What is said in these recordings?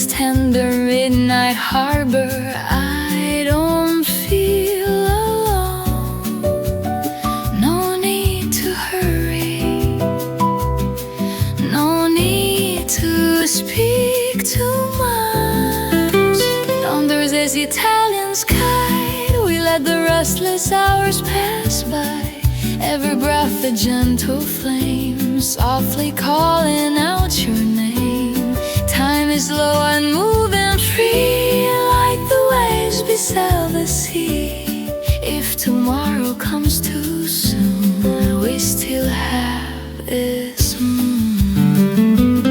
this tender midnight harbor, I don't feel alone. No need to hurry, no need to speak too much. Under this Italian sky, we let the restless hours pass by. Every breath a gentle flame, softly calling out your name. Time is slow and moving free, like the waves beside the sea. If tomorrow comes too soon, we still have this moon.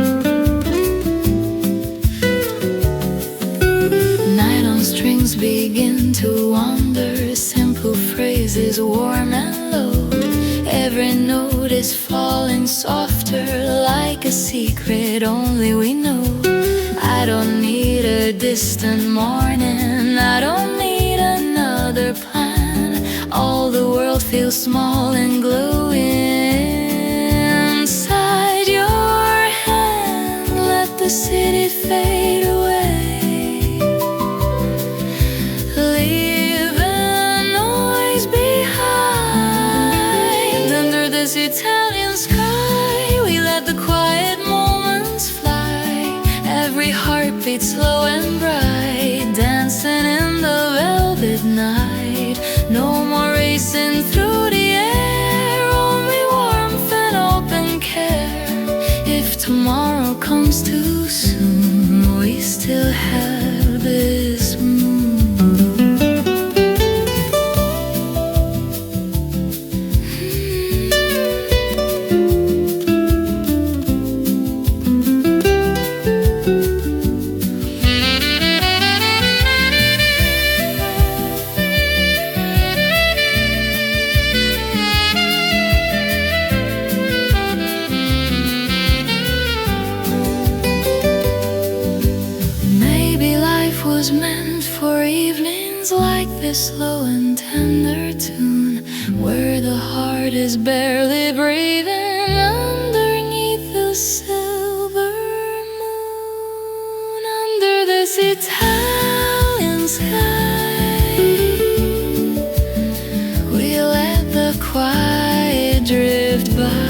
Night on strings begin to wander, simple phrases warm and low. Every note is falling softer, like a secret only we know. I don't need a distant morning, I don't need another plan. All the world feels small and glowing inside your hand. Let the city fade away, leave the noise behind. Under this Italian sky, we let the quiet moments fly. Every heartbeat slow and bright, dancing in the velvet night. No more racing through the air, only warmth and open care. If tomorrow comes too soon, we still have this moon. Was meant for evenings like this slow and tender tune, where the heart is barely breathing underneath the silver moon. Under this Italian sky, we let the quiet drift by.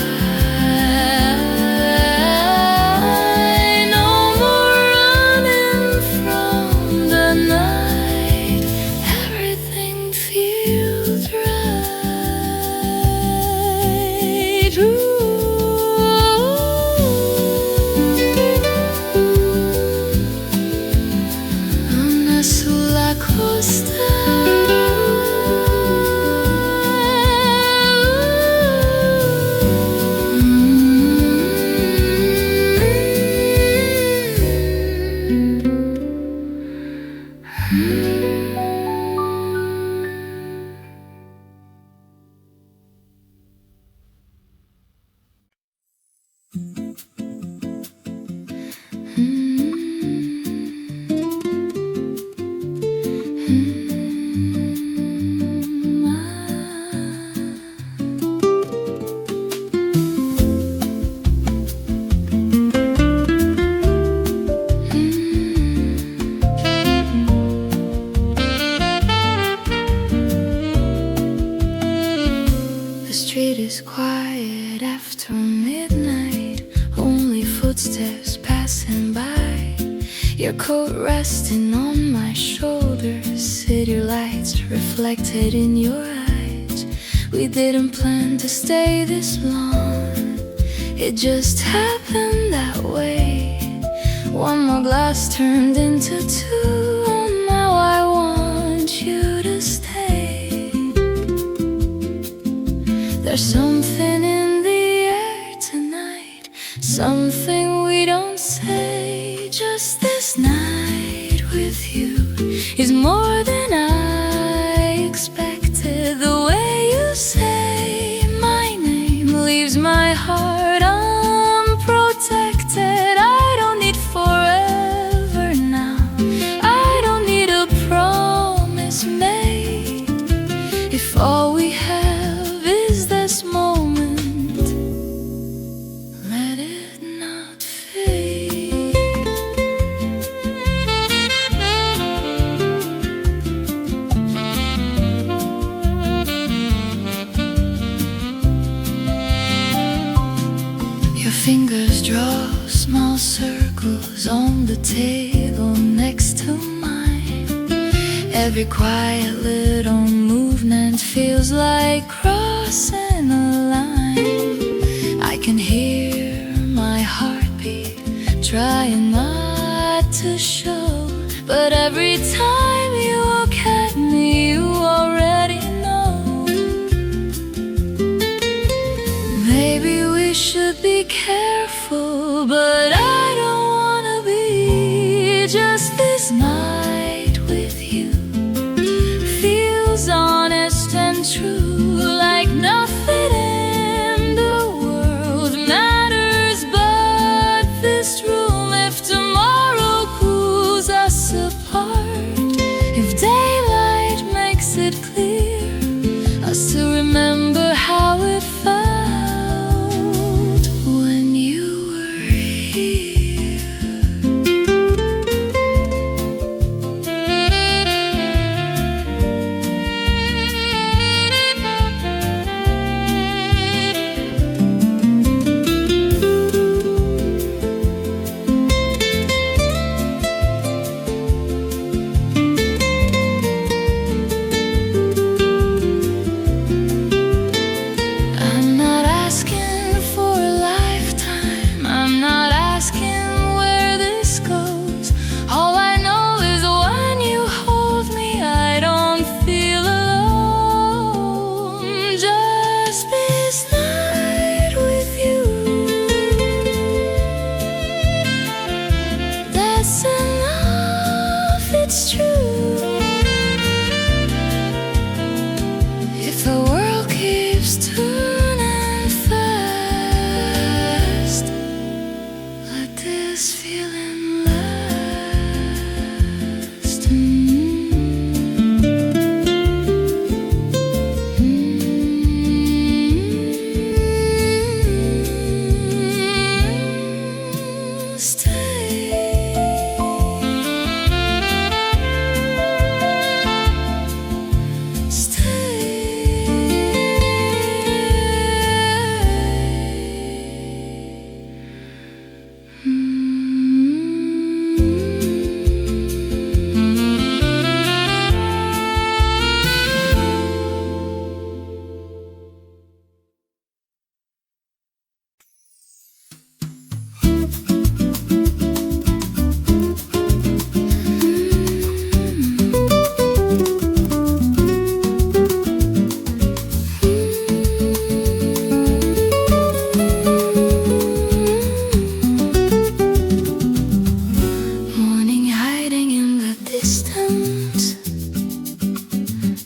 The street is quiet after midnight, only footsteps passing by. Your coat resting on my shoulders, city lights reflected in your eyes. We didn't plan to stay this long, it just happened that way. One more glass turned into two, and now I want you to stay. There's something in the air tonight, something we don't say. Just this night with you is more than I expected. The way you say my name leaves my heart unprotected. I don't need forever now, I don't need a promise made. If all we have is this moment, let it not fade. on the table next to mine. Every quiet little movement feels like crossing a line. I can hear my heartbeat, trying not to show, but every time you look at me, you already know. Maybe we should be careful, but I don't wanna be. Just this night with you feels honest and true, like nothing in the world matters but this room. If tomorrow pulls us apart, if daylight makes it clear, I still remember how it felt when you were here. I'm not asking for a lifetime, I'm not asking where this goes. All I know is when you hold me, I don't feel alone. Just this night with you, that's enough, it's true. If the world keeps turning fast, let this feeling last. Morning hiding in the distance,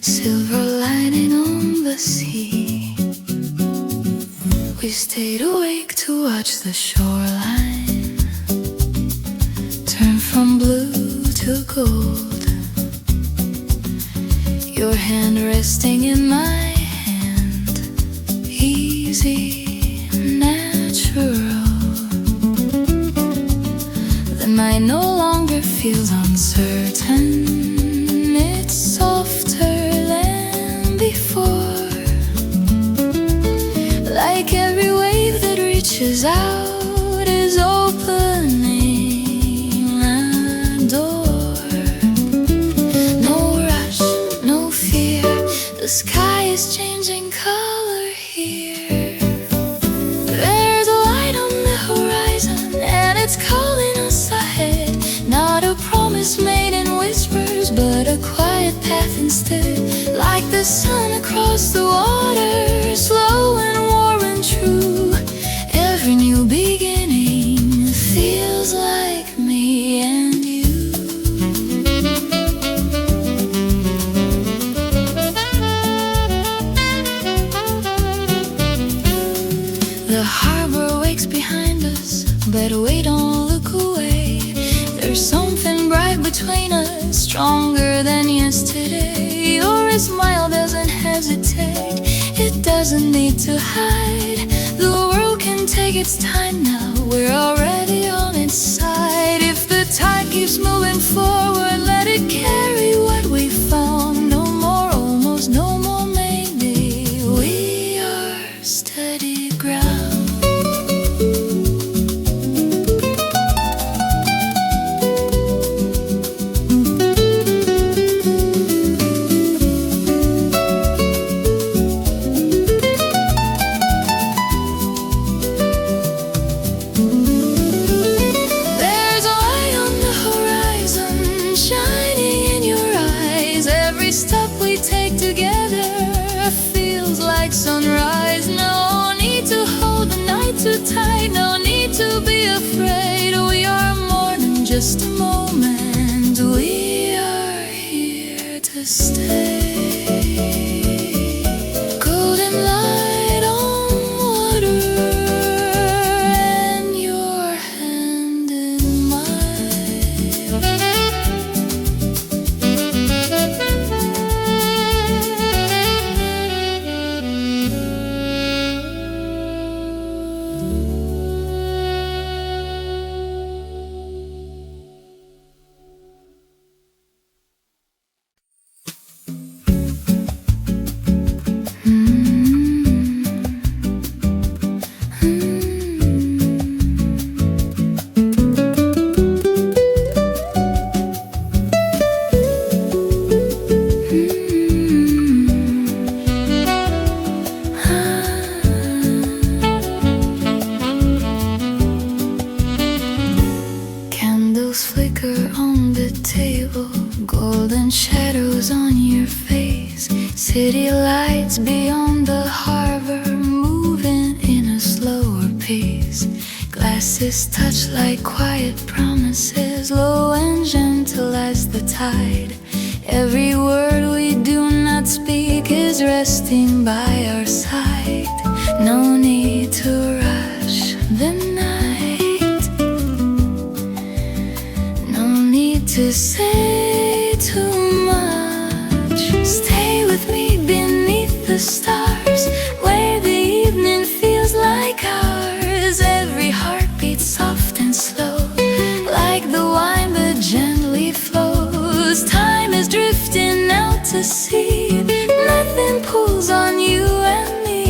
silver lining on the sea. We stayed awake to watch the shoreline turn from blue to gold. Your hand resting in my hand, easy, natural. The night no longer feels uncertain, it's softer than before. Like every wave that reaches out is opening a door. No rush, no fear, the sky is changing color here. There's a light on the horizon and it's calling us ahead. Not a promise made in whispers, but a quiet path instead. Like the sun across the water, slow and warm and true. Every new beginning feels like me and you. The harbor wakes behind us, but we don't look away. There's something bright between us, stronger than yesterday. Your smile doesn't hesitate, it doesn't need to hide. The world can take its time now, we're already on its side. If the tide keeps moving forward, let it carry what we found. No more almost, no more maybe, we are steady ground. just a moment. We are here to stay. Golden light on water and your hand in mine. Candles flicker on the table, golden shadows on your face. City lights beyond the harbor, moving in a slower pace. Glasses touch like quiet promises, low and gentle as the tide. Every word we do not speak is resting by our side. No need to rush the night, no need to say too much. Stay with me beneath the stars, where the evening feels like ours. Every heartbeat soft and slow, like the wine that gently flows. Time is drifting out to sea, nothing pulls on you and me.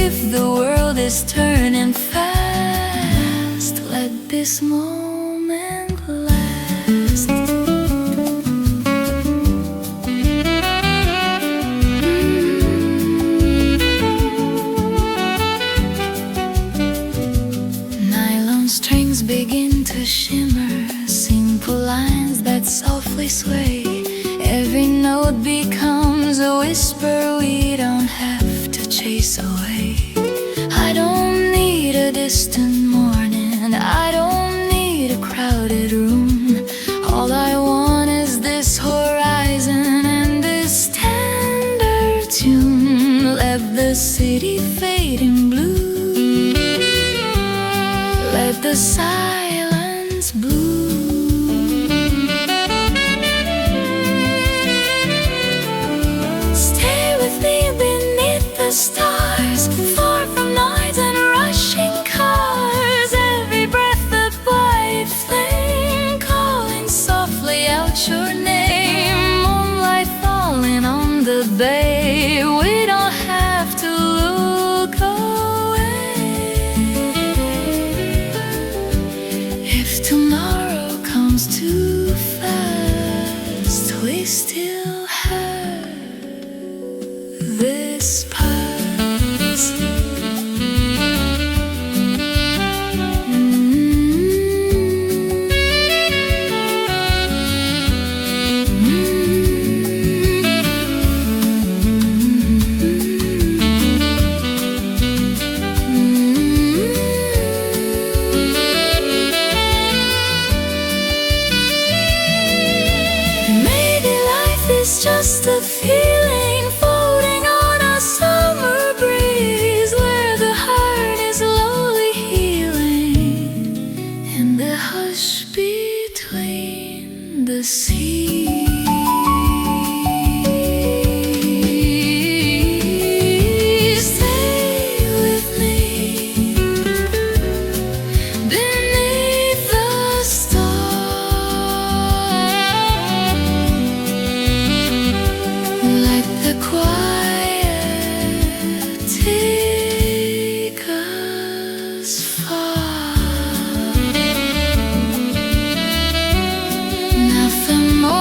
If the world is turning fast, let this moment last. Nylon strings begin to shimmer, simple lines that softly sway. Every note becomes a whisper we don't have to chase away. I don't need a distant morning, I don't need a crowded room. All I want is this horizon and this tender tune. Let the city fade in blue, let the silence bloom. The stars, far from noise and rushing cars. Every breath a white flame, calling softly out your name. Moonlight falling on the bay, we don't have to look away. If tomorrow comes too fast, we still have this past. Maybe life is just a feeling floating on a summer breeze, where the heart is slowly healing in the hush between the seas. Stay with me beneath the stars. Let the quiet take us far. Nothing more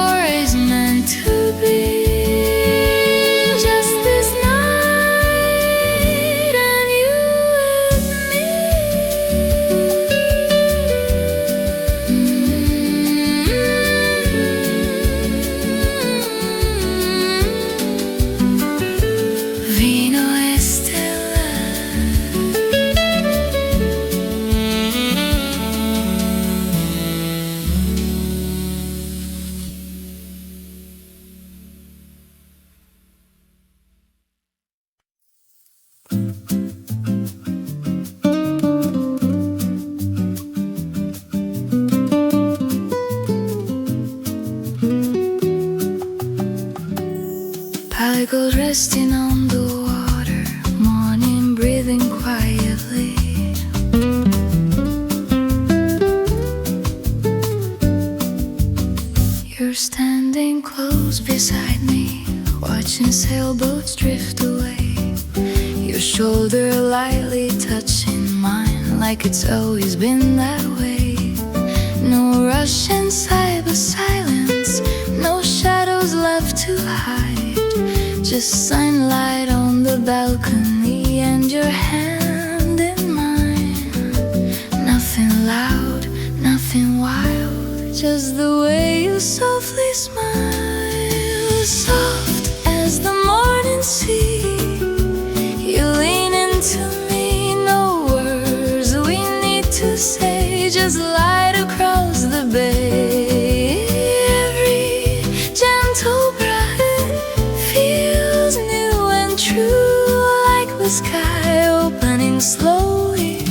Speckled resting on the water, morning breathing quietly. You're standing close beside me, watching sailboats drift away. Your shoulder lightly touching mine, like it's always been that way. No rush inside but silence, no shadows left to hide. Just sunlight on the balcony and your hand in mine. Nothing loud, nothing wild, just the way you softly smile. Soft as the morning sea, you lean into me, no words we need to say, just light across the bay. Every gentle breath feels new and true, like the sky opening slowly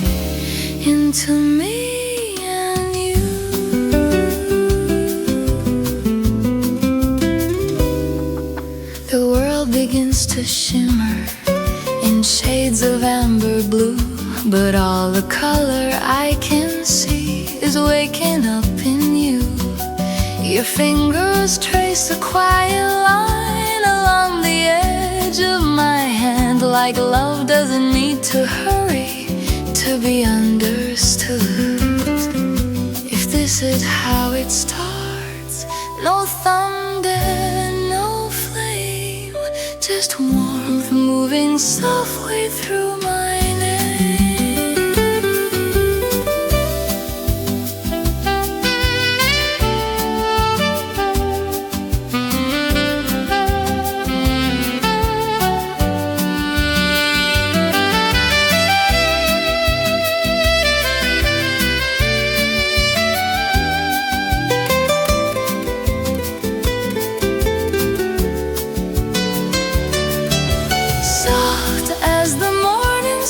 into me and you. The world begins to shimmer in shades of amber blue, but all the color I can see is waking up in you. Your fingers trace a quiet line along the edge of my hand, like love doesn't need to hurry to be understood. If this is how it starts, no thunder, no flame, just warmth moving softly through my name. Soft as the morning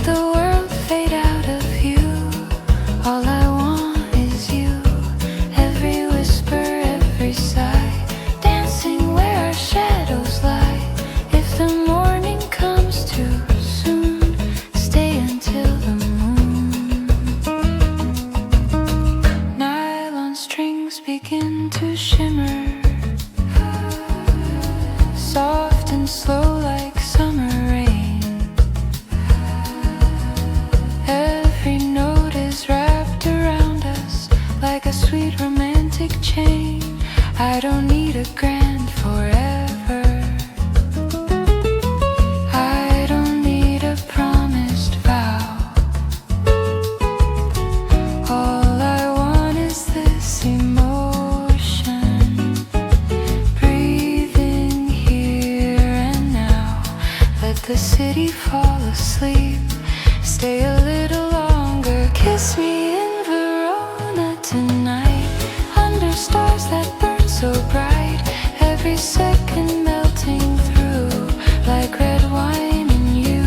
the world fade out of view. All I want is you. Every whisper, every sigh, dancing where our shadows lie. If the morning comes too soon, stay until the moon. Nylon strings begin to shimmer, soft and slow like summer rain. Every note is wrapped around us like a sweet romantic chain. I don't need a grand forever. I don't need a promised vow. All I want is this emotion, breathing here and now. Let the city fall asleep, stay a little longer. Kiss me in Verona tonight, under stars that burn so bright. Every second melting through like red wine in you.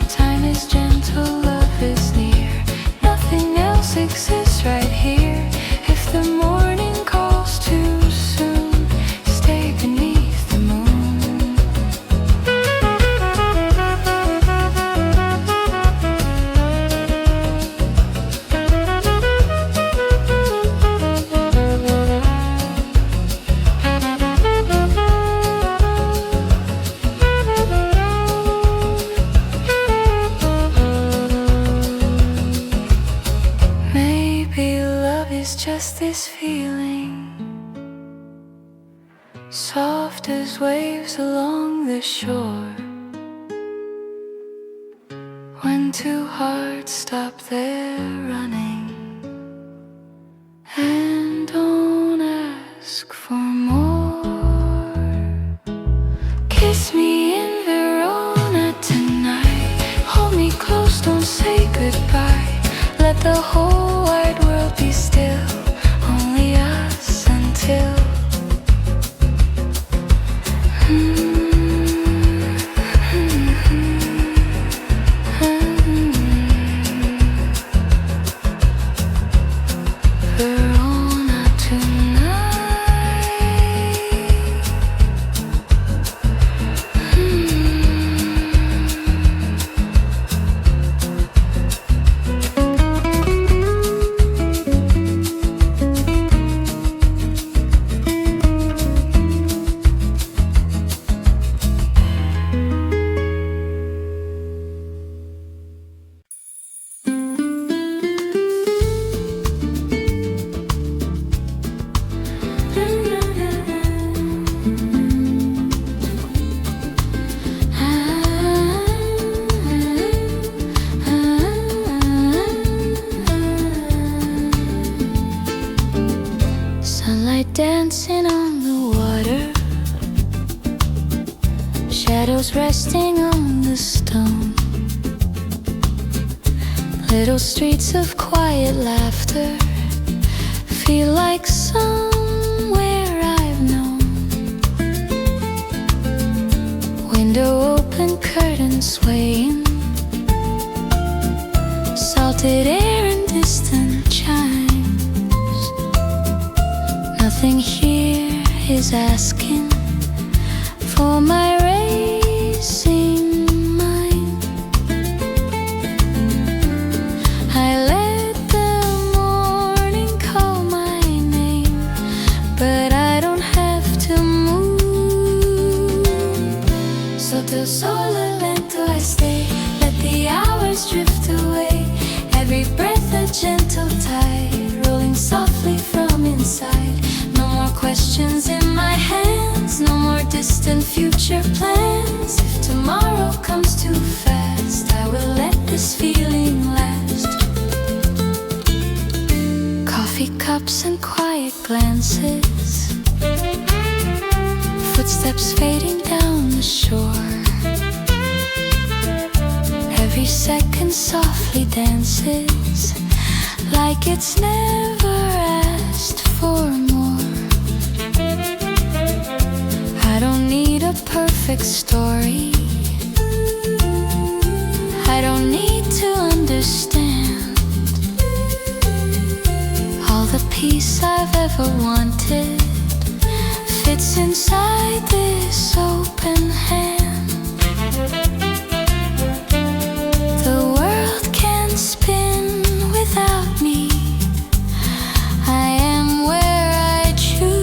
Time is gentle, love is near. Nothing else exists right here. If the morning calls too soon, stay beneath the moon. Maybe love is just this feeling, soft as waves along the shore, when two hearts stop their running and don't ask for more. Kiss me in Verona tonight, hold me close, don't say goodbye. Let the whole wide world be still, only us until Verona tonight. Sunlight dancing on the water, shadows resting on the stone. Little streets of quiet laughter feel like somewhere I've known. Window open, curtains swaying, salted air and distant chimes. Nothing here is asking for my racing mind. I let the morning call my name, but I don't have to move. Sotto il sole lento I stay, let the hours drift away. Every breath a gentle tide, rolling softly from inside. No more questions in my hands, no more distant future plans. If tomorrow comes too fast, I will let this feeling last. Coffee cups and quiet glances, footsteps fading down the shore. Every second softly dances, like it's never asked for more. I don't need a perfect story, I don't need peace I've ever wanted fits inside this open hand. The world can spin without me. I am where I choose.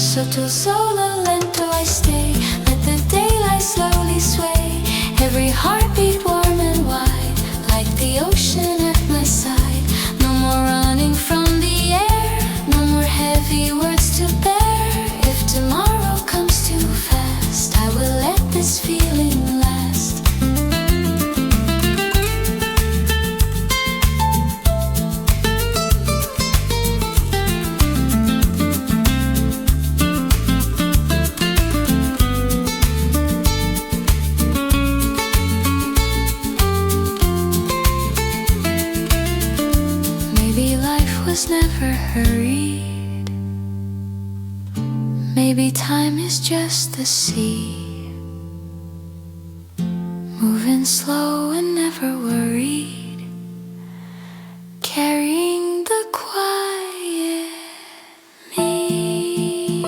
Sotto sole lento I stay. Let the daylight slowly sway. Every heartbeat warm and wide, like the ocean at my side. No more running from the air, no more heavy words to bear. If tomorrow comes too fast, I will let this feeling last. Maybe life was never hurried. Maybe time is just the sea, moving slow and never worried, carrying the quiet me.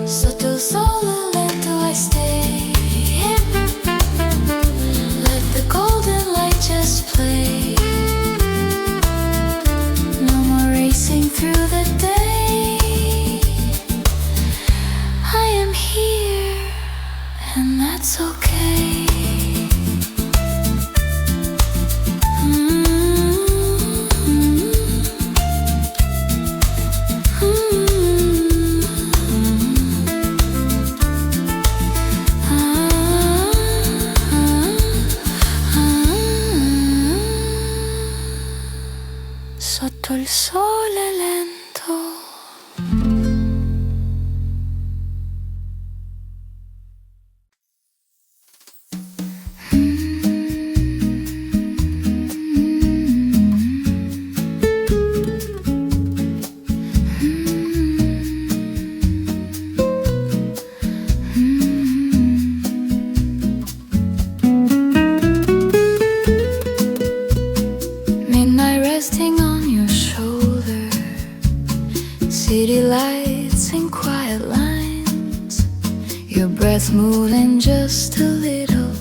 Sotto sole lento I stay. Let the golden light just play. Racing through the day, I am here, and that's okay. Sotto il sole lento. Midnight resting on your shoulder, city lights and quiet lines, your breath moving just a little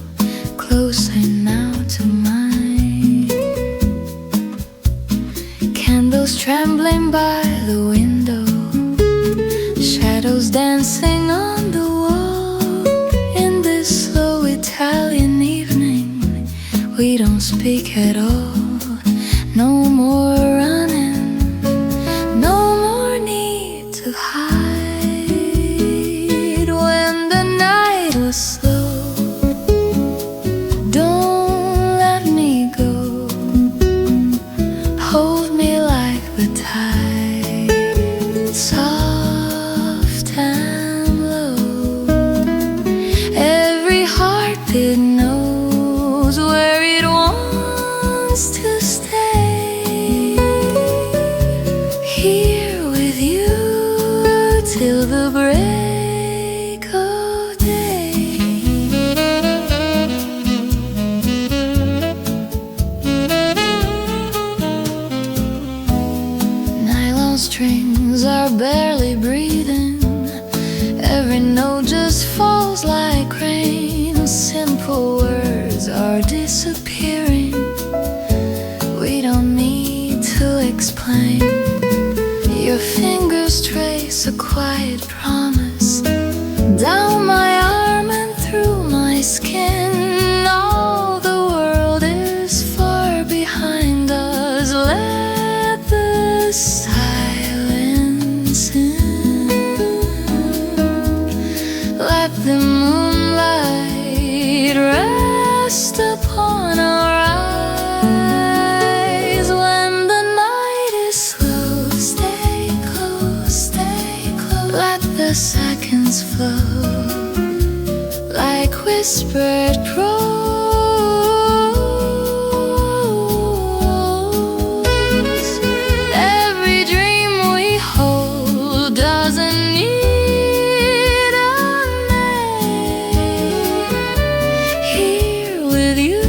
closer now to mine. Candles trembling by the window, shadows dancing on the wall. In this slow Italian evening, we don't speak at all. No more running, no more need to hide. When the night was slow, don't let me go. Hold me like the tide, soft and low. Every heartbeat knows where it wants to stay. Here with you till the break of day. Nylon strings are barely breathing. Every note just falls like rain. Simple words are disappearing. We don't need to explain. Your fingers trace a quiet promise down my arm and through my skin. All the world is far behind us. Let the silence in. Let the moonlight rest upon our eyes. When the night is slow, stay close, stay close. Let the seconds flow like whispered prose. Every dream we hold doesn't need a name. Here with you,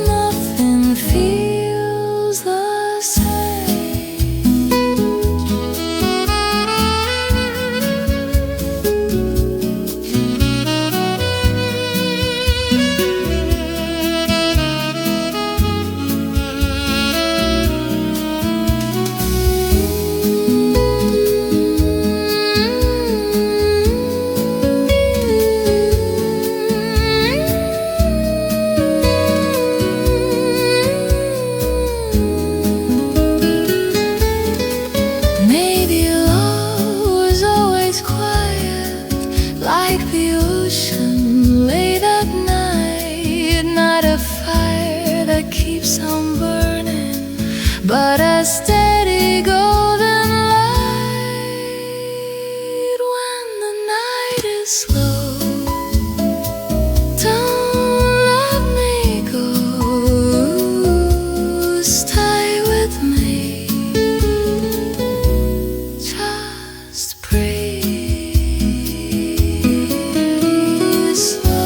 nothing feels the but a steady golden light when the night is slow. Don't let me go, stay with me, just breathe slow.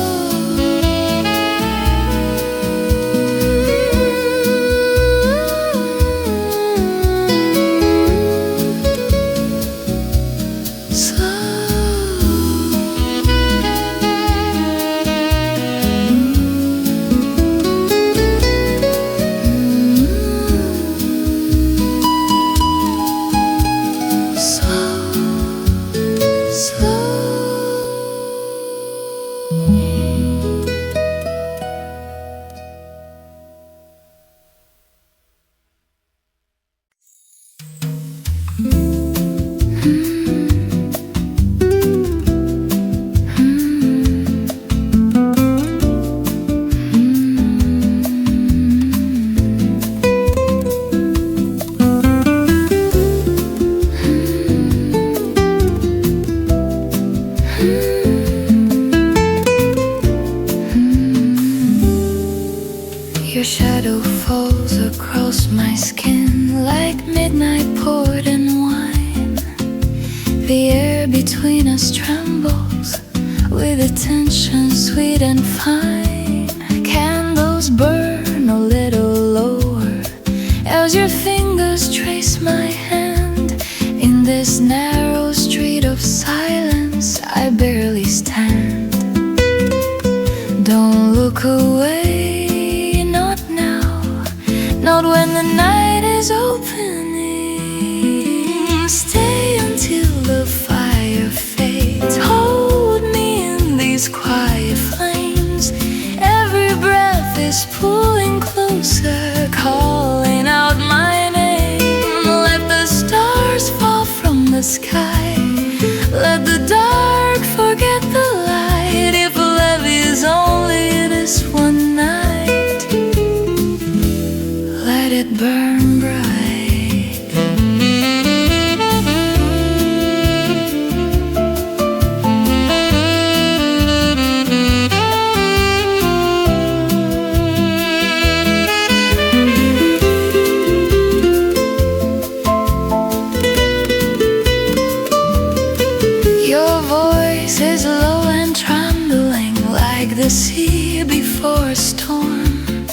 Your shadow falls across my skin like midnight poured in wine. The air between us trembles with a tension sweet and fine. Candles burn a little lower as your fingers trace my hand. In this narrow street of silence I barely stand. Don't look away, not now, not when the night is opening. Stay until the fire fades. Hold me in these quiet flames. Every breath is pulling closer, calling out my name. Let the stars fall from the sky. Let the dark forget the light. If love is only this one night, let it burn bright. Your voice is low and trembling like the sea before a storm.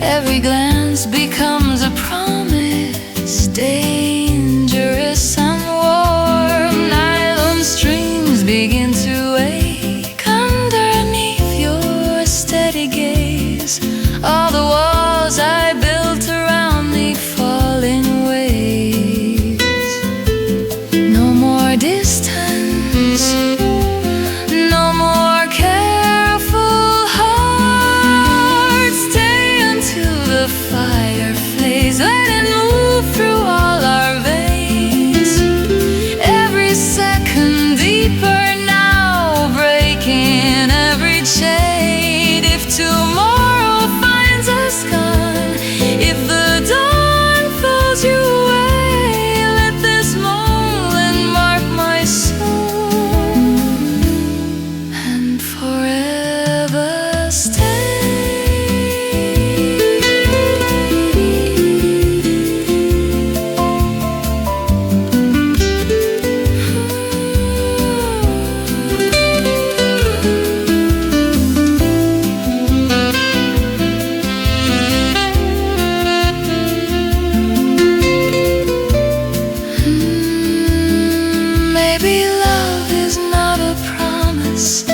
Every glance becomes a promise, dangerous and warm. Nylon strings begin to ache underneath your steady gaze. All the walls I built around me fall in waves. No more distance, no more careful heart. Stay until the fire flares. Let it move through all our veins. Every second deeper now, breaking every chain. If tomorrow finds us gone, if the dawn falls you away, let this moment mark my soul and forever stay. Maybe love is not a promise.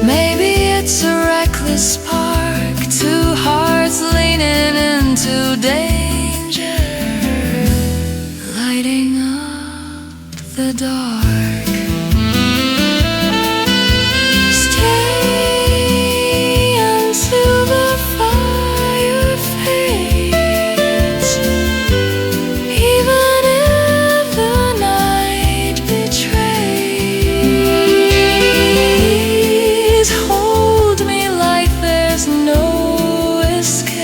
Maybe it's a reckless spark. Two hearts leaning into danger, lighting up the dark. Stay until the fire fades. Even if the night betrays, hold me like there's no escape.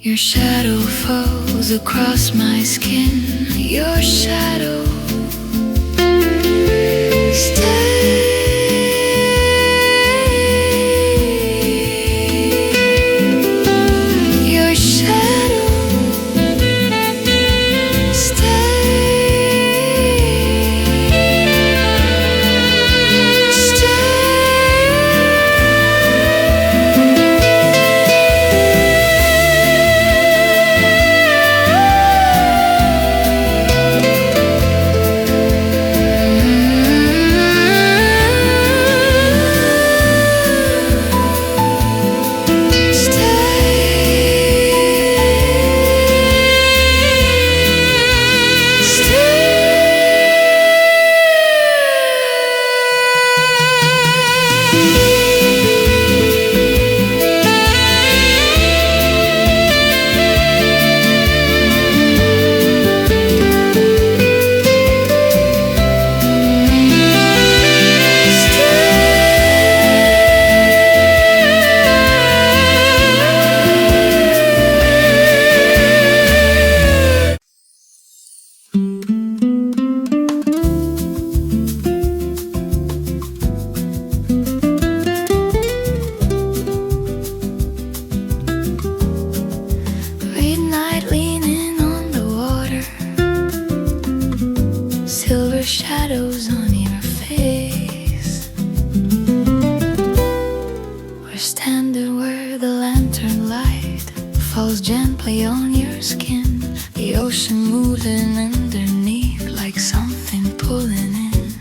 Your shadow falls across my skin. Your shadow stay. Your shadow shadows on your face. We're standing where the lantern light falls gently on your skin. The ocean moving underneath like something pulling in.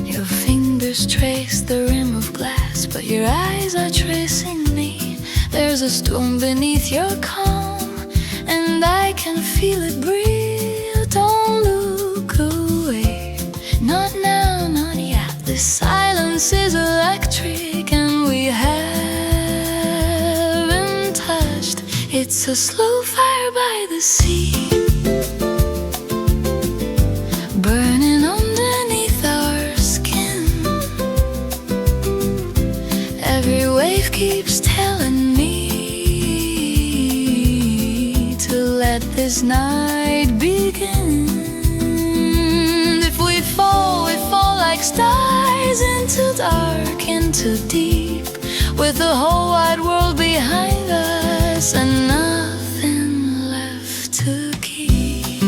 Your fingers trace the rim of glass, but your eyes are tracing me. There's a storm beneath your calm, and I can feel it breathe. Don't look away, not now, not yet. This silence is electric, and we haven't touched. It's a slow fire by the sea, burning underneath our skin. Every wave keeps telling me to let this night begin. If we fall like stars into dark, into deep, with the whole wide world behind us and nothing left to keep.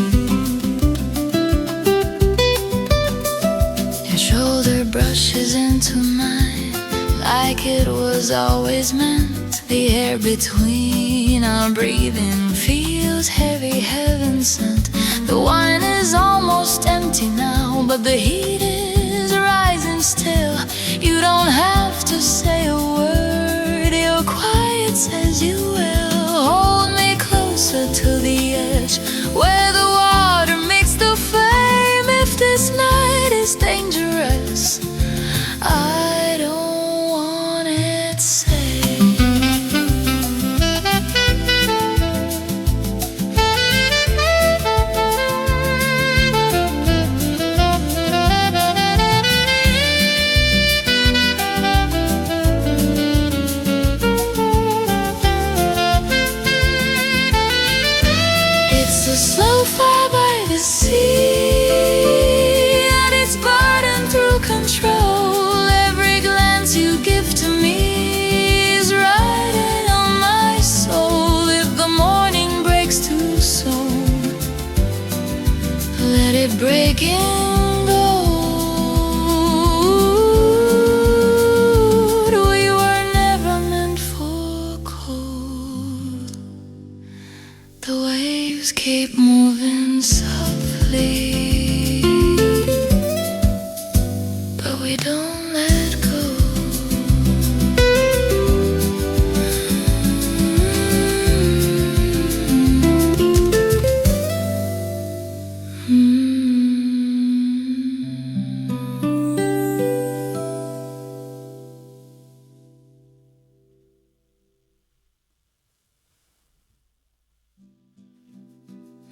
Your shoulder brushes into mine like it was always meant. The air between our breathing feels heavy, heaven sent. The wine is almost empty now, but the heat is rising still. You don't have to say a word, your quiet says you will. Hold me closer to the edge, where the water makes the flame. If this night is dangerous, I don't want it safe. waves keep moving softly, but we don't let go.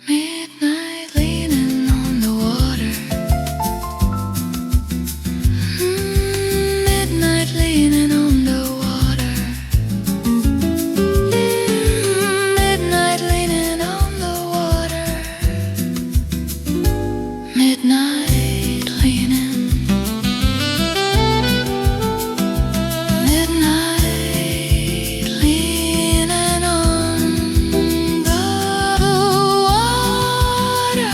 Midnight leaning on the water. Midnight leaning on the water. Midnight leaning on the water. Midnight leaning. Midnight leaning on the water.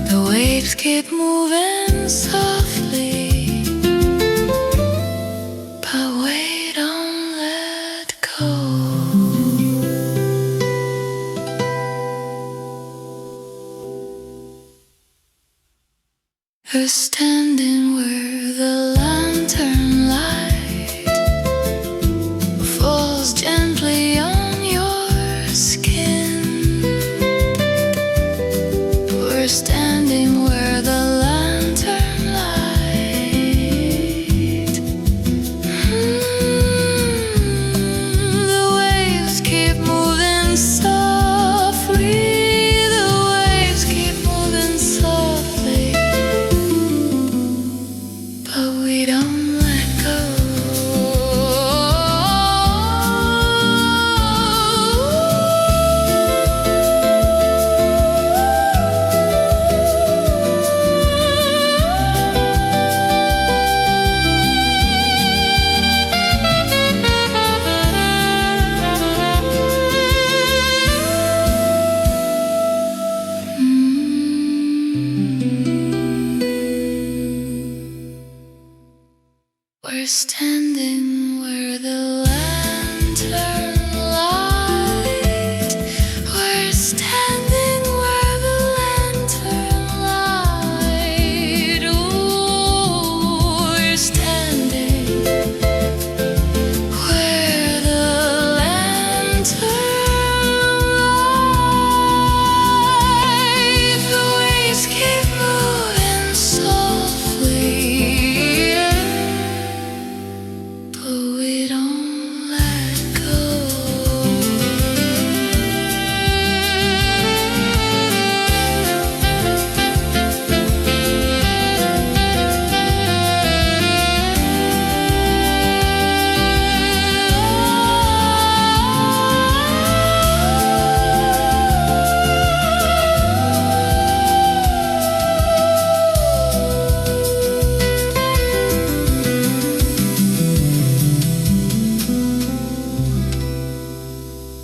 The waves keep moving softly, but we don't let go. We're standing where the lantern light falls gently on your skin. We're standing where the lantern light. The waves keep moving softly. The waves keep moving softly, but we don't let go. We're standing where the lantern light. We're standing where the lantern light. Ooh, we're standing where the lantern light. The waves keep moving softly, but we don't let go.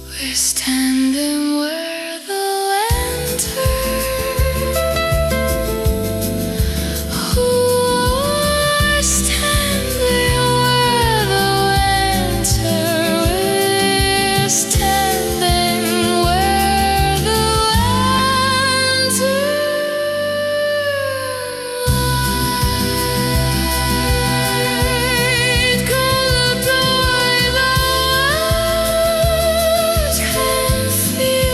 We're standing where the lantern. We're standing where the lantern. We're standing where the lantern light. Colored the way the words can feel.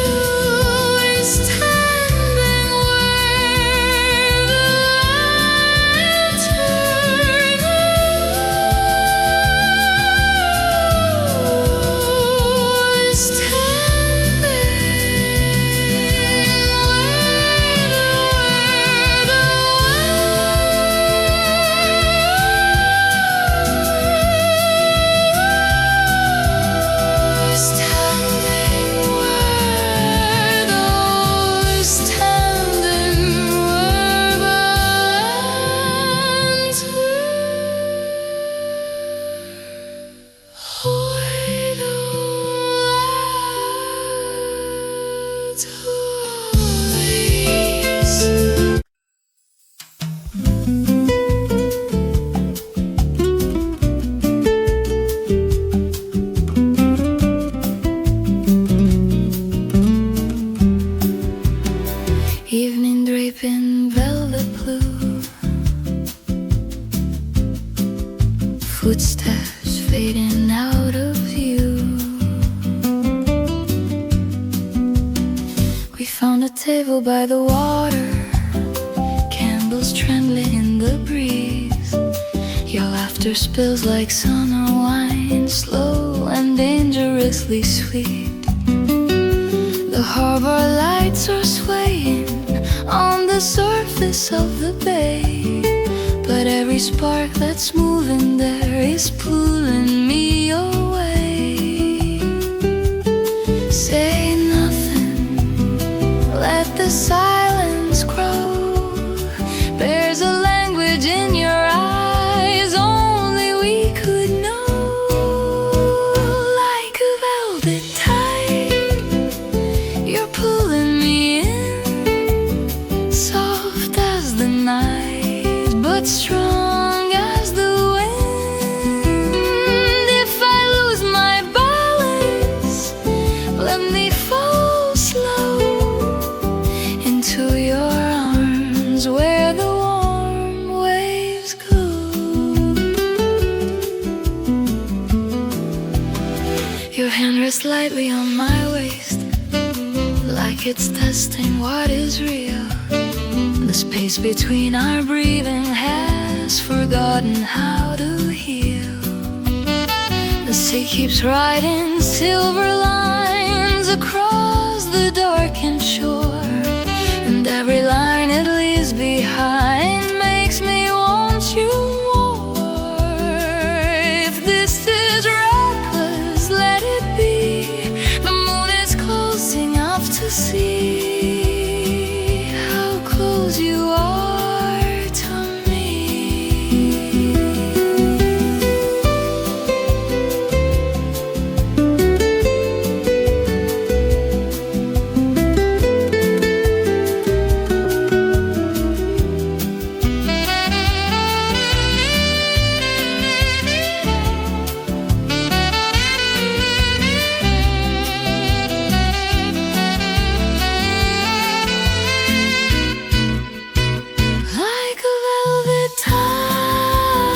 We found a table by the water, candles trembling in the breeze. Your laughter spills like summer wine, slow and dangerously sweet. The harbor lights are swaying on the surface of the bay, but every spark that's moving there is pulling me away. Say nothing, let the silence grow. There's a language in your eyes only we could know. Like a velvet tide, you're pulling me in, soft as the night, but strong as the wind. If I lose my balance, let me fall slow into your arms where the warm waves go. Your hand rests lightly on my waist, like it's testing what is real. The space between our breathing has forgotten how to heal. The sea keeps writing silver lines across the darkened shore, and every line it leaves behind makes me want you more. If this is reckless, let it be. The moon is closing up to see how close you are to me. Like a velvet tide,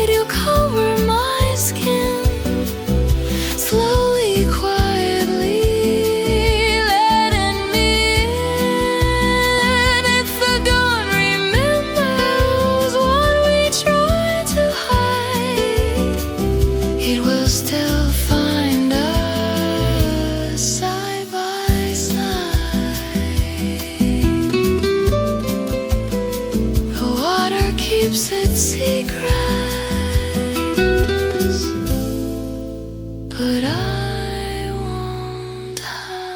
you cover my skin, slowly, quietly letting me in. If the dawn remembers what we tried to hide, it will still find us side by side. The water keeps its secrets, but I won't hide.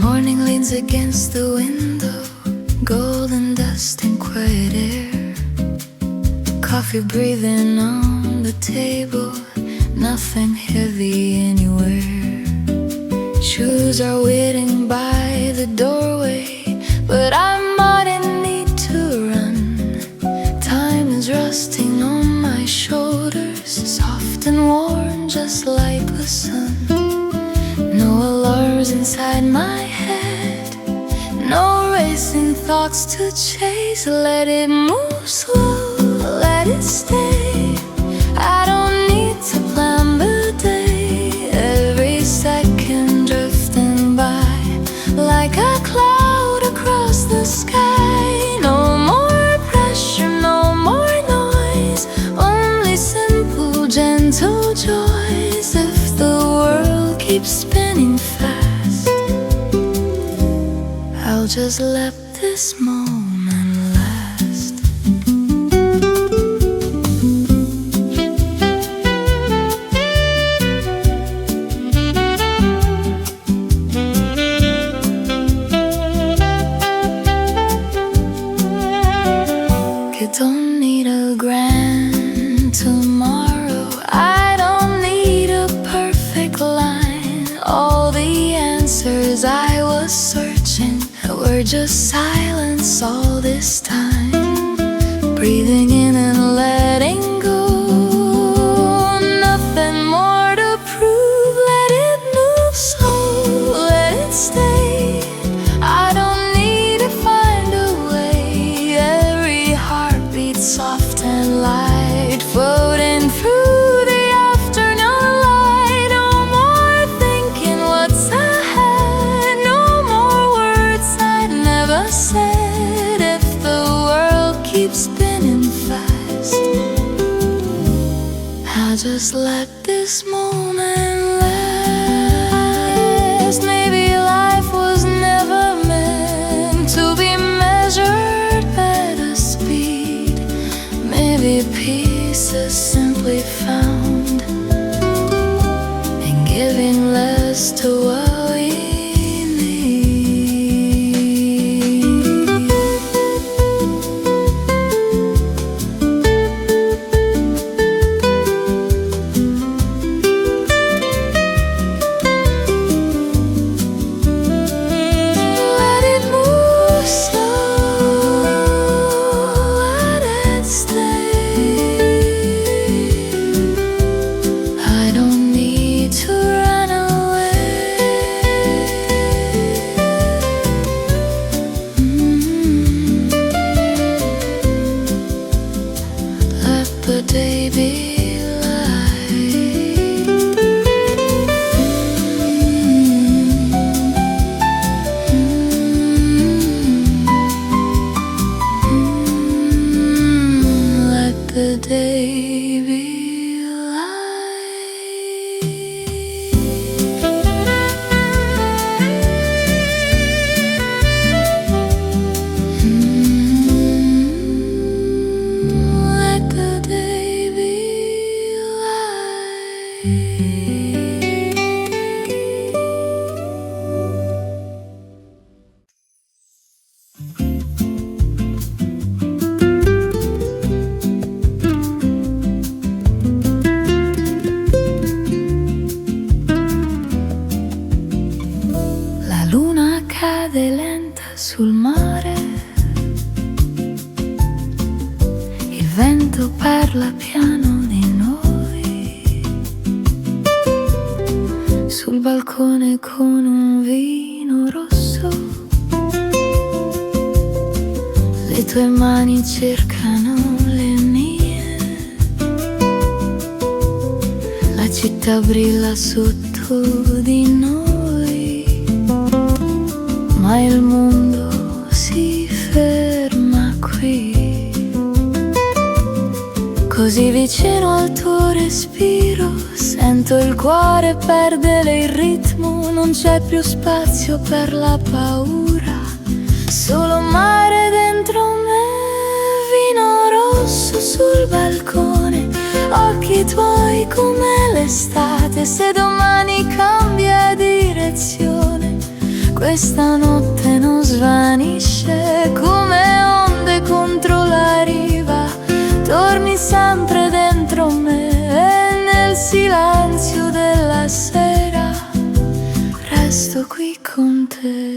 Morning leans against the window, golden dust and quiet air. Coffee breathing on the table, nothing heavy anywhere. Shoes are waiting by the doorway, but I'm not in need to run. Time is resting on my shoulders, soft and warm just like the sun. No alarms inside my head, no racing thoughts to chase. Let it move slow, let it stay. I don't need to plan the day, every second drifting by like a cloud across the sky. No more pressure, no more noise, only simple, gentle joys. If the world keeps spinning fast, I'll just let this moment last. I don't need a grand tomorrow, I don't need a perfect line. All were just silence all this time, breathing in and letting go. Nothing more to prove. Let it move slow, let it stay. I don't need to find a way. Every heartbeat soft and light, floating through the afternoon light. No more thinking what's ahead, no more words I never said. If the world keeps spinning fast, I'll just let this moment last. Maybe life was never meant to be measured by the speed. Maybe peace is simply found in giving less to what we the day be light. Let the day be cade lenta sul mare, il vento parla piano di noi, sul balcone con un vino rosso, le tue mani cercano le mie, la città brilla sotto di noi. Ma il mondo si ferma qui, così vicino al tuo respiro. Sento il cuore perdere il ritmo, non c'è più spazio per la paura, solo mare dentro me. Vino rosso sul balcone, occhi tuoi come l'estate. Se domani cambia direzione, questa notte non svanisce. Come onde contro la riva, torni sempre dentro me. E nel silenzio della sera resto qui con te.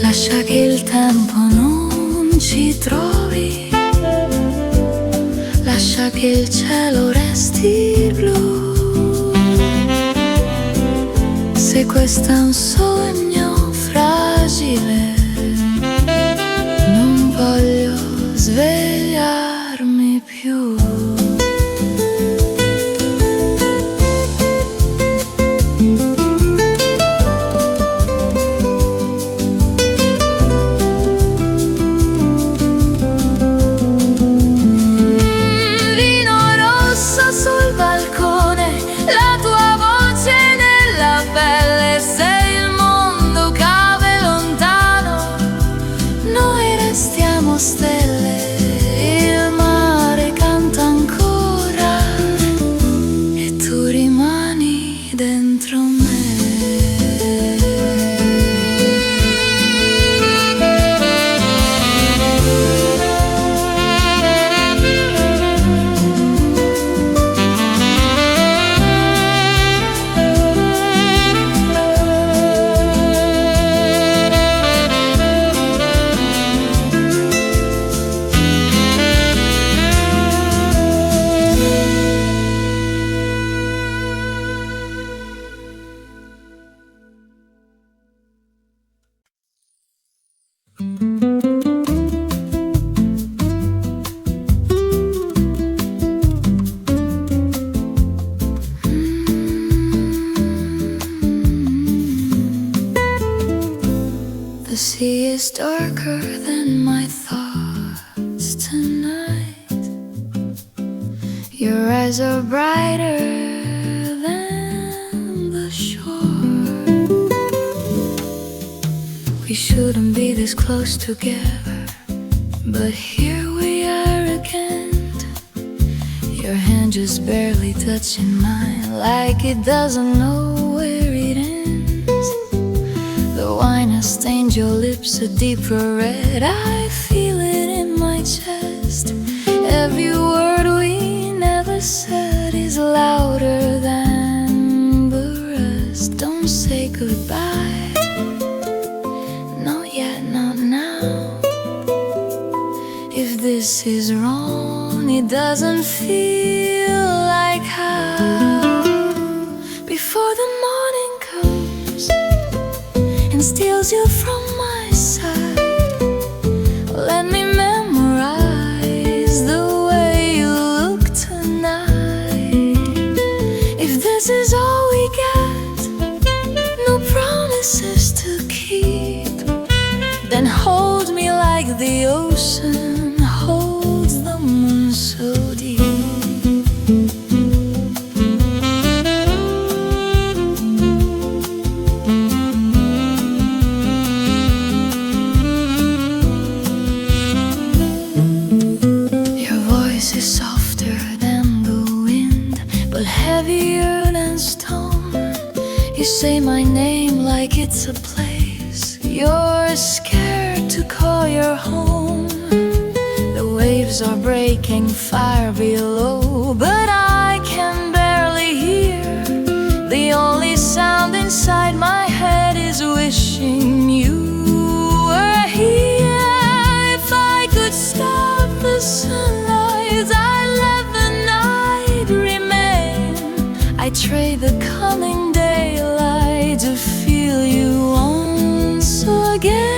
Lascia che il tempo non ci trovi, lascia che il cielo resti blu. Se questo è un sogno fragile, non voglio svegliarmi più. Lontano The sea is darker than my thoughts tonight. Your eyes are brighter than the shore. We shouldn't be this close together, but here we are again. Your hand just barely touching mine, like it doesn't know where it ends. The wine has stained your lips a deeper red. I feel it in my chest. Every word we never said is louder than the rest. Don't say goodbye, not yet, not now. If this is wrong, it doesn't feel like how. Before the morning comes and steals you from my side, let me memorize the way you look tonight. If this is all we get, no promises to keep, then hold me like the ocean holds the moon so deep. Your voice is softer than the wind, but heavier than stone. You say my name like it's a place you're scared to call your home. The waves are breaking far below, but I can barely hear. The only sound inside my head is wishing you were here. If I could stop the sunlight, I'd let the night remain. I'd trade the coming daylight to feel you once again.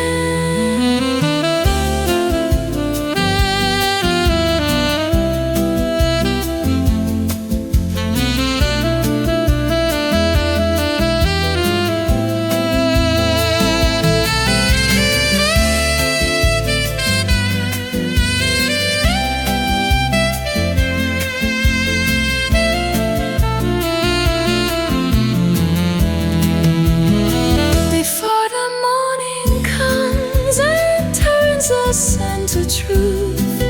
Into truth,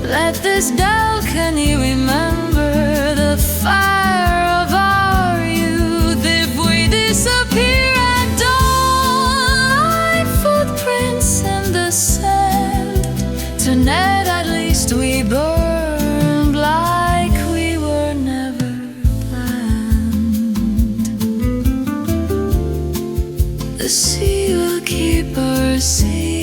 let this balcony remember the fire of our youth. If we disappear at dawn, like footprints in the sand, tonight at least we burned like we were never planned. The sea will keep our sea.